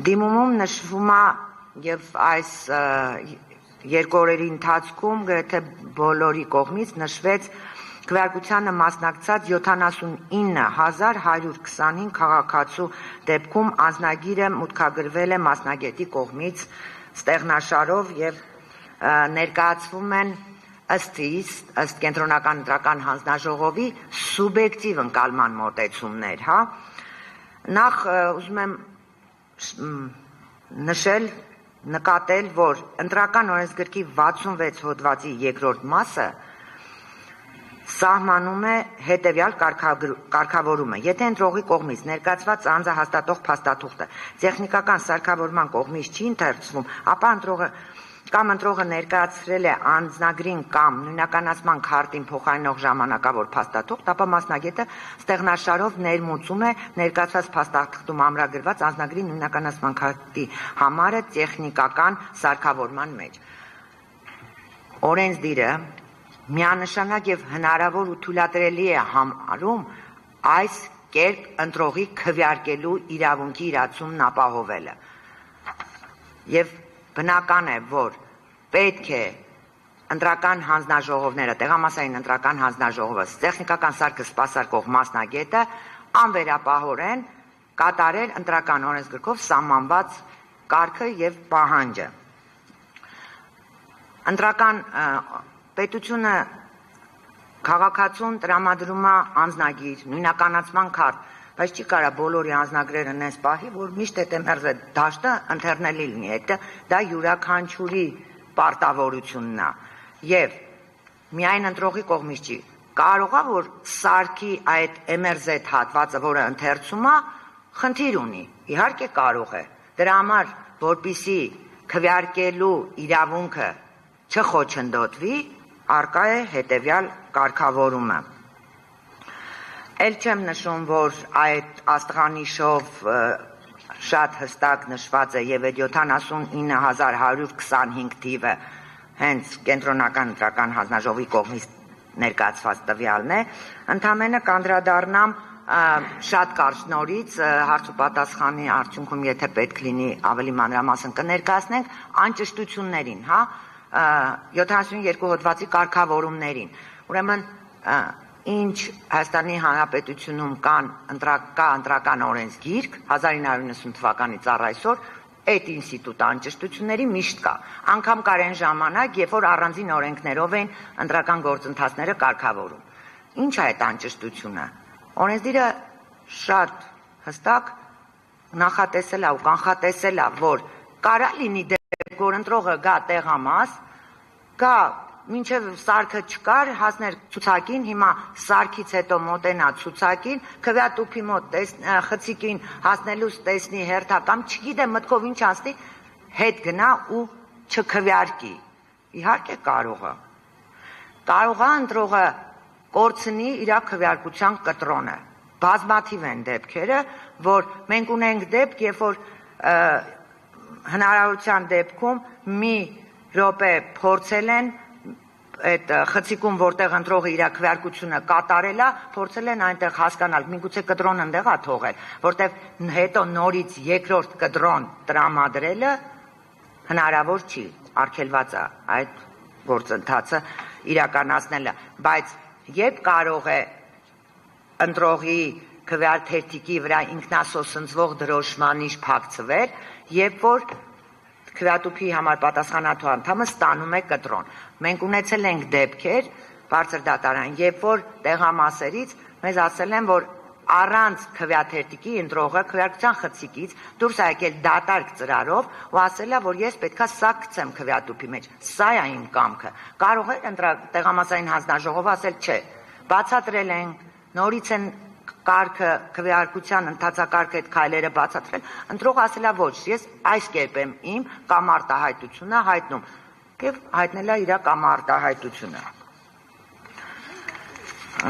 Դիմումում նշվում է եւ այս երկու օրերի ընթացքում գրեթե բոլորի կողմից նշվեց քվեարկությանը մասնակցած 79125 քաղաքացու դեպքում անձնագիրը մուտքագրվել է մասնագետի կողմից ստեղնաշարով եւ ներկայացվում են ըստ կենտրոնական ընտրական հանձնաժողովի սուբյեկտիվ ընկալման մոտեցումներ, հա։ Նախ ուզում եմ նկատել, որ ընտրական օրենսգրքի 66 հոդվածի երկրորդ մասը սահմանում է հետևյալ կարգավորումը. եթե ընտրողի կողմից ներկայացված անձը հաստատող փաստաթուղթը տեխնիկական սարքավորման կողմից չի ընթերցվում, ապա ընտրողը ներկայացրել է անձնագրին կամ նույնականացման քարտին փոխարինող ժամանակավոր փաստաթուղթ, ապա մասնագետը ստեղնաշարով ներմուծում է ներկայացված փաստաթղթում ամրագրված անձնագրի նույնականացման քարտի համարը տեխնիկական սարքավորման մեջ։ Օրենսդիրը միանշանակ եւ հնարավոր ու թույլատրելի է համարում այս կերպ ընտրողի քվեարկելու իրավունքի իրացումն ապահովելը։ Եվ բնական է, որ պետք է ընտրական հանձնաժողովները, տեղամասային ընտրական հանձնաժողովը, տեխնիկական սարքը սպասարկող մասնագետը անվերապահորեն կատարել ընտրական օրենսգրքով սահմանված կարգը եւ պահանջը։ Ընտրական պետությունը քաղաքացուն տրամադրում է անձնագիր, նույնականացման քարտ, բայց չի կարա բոլորի անձնագրերը նես պահի, որ միշտ այդ էմերձ դաշտը ընթերնելի լինի, դա յուրաքանչյուրի պարտավորությունն է, եւ միայն ընտրողի կողմից չի, կարող է, որ սարքի այդ էմերձ հատվածը, որը ընթերցում է, խնդիր ունի, իհարկե կարող է, դրա համար, որպեսզի քվեարկելու իրավունքը չխոչընդոտվի, առկա է հետևյալ կարգավորումը։ Էլ չեմ նշում, որ այդ աստղանիշով շատ հստակ նշված է եւ 79125 թիվը հենց կենտրոնական ընտրական հանձնաժողովի կողմից ներկայացված տվյալն է, ընդամենը կանդրադառնամ շատ կարճ նորից հարց ու պատասխանի արդյունքում, եթե պետք լինի ավելի մանրամասն կներկայացնենք անճշտություններին, հա, 72 հոդվածի կարգավորումներին։ Ուրեմն ինչ Հայաստանի Հանրապետությունում կա ընտրական օրենսգիրք 1990 թվականից առ այսօր, այդ ինստիտուտը անճշտությունների միշտ կա։ Անգամ կար այն ժամանակ, երբ որ առանձին օրենքներով էին ընտրական գործընթացները կարգավորում։ Ինչ է այդ անճշտությունը։ Օրենսդիրը շատ հստակ նախատեսել է ու կանխատեսել է, որ կարա լինի դեպք, որ ընտրողը գա տեղամաս, գա մինչև սարքը չկար, հասներ ցուցակին, հիմա սարքից հետո մոտենա ցուցակին, քվեատուփի մոտ խցիկին հասնելուց տեսնի հերթական, չգիտեմ մտքով ինչ անցնի, հետ գնա ու չքվեարկի։ Իհարկե կարող է։ Կարող է ընտրողը կորցնի իր քվեարկության կտրոնը։ Բազմաթիվ են դեպքերը, որ մենք ունենք դեպք, երբ որ հնարավորության դեպքում մի րոպե փորձել են այդ խցիկում, որտեղ ընտրողը իր քվեարկությունը կատարել է, փորձել են այնտեղ հասկանալ, միգուցե կտրոնը այնտեղ է թողել, որտեղ հետո նորից երկրորդ կտրոն տրամադրելը հնարավոր չի, արգելված է այդ գործընթացը իրականացնելը, բայց երբ կարող է ընտրողի քվեաթերթիկի վրա ինքնասոսնձվող դրոշմանիշ փակցվել, երբ որ քվեատուփի համար պատասխանատու անդամը ստանում է կտրոն։ Մենք ունեցել ենք դեպքեր բարձր դատարան, երբ որ տեղամասերից մեզ ասել են, որ առանց քվեաթերթիկի ընտրողը քվեարկության խցիկից դուրս է եկել դատարկ ծրարով ու ասել է, որ ես պետքա սա գցեմ քվեատուփի մեջ, սա է իմ կամքը։ Կարող է տեղամասային հանձնաժողովը ասել չէ, բացատրել են, նորից են կարգը քվեարկության ընթացակարգը այդ քայլերը բացատրել, ընտրողը ասել է ոչ, ես այս կերպ եմ իմ կամ արտահայտությունը հայտնում եւ հայտնել է իր կամ արտահայտությունը։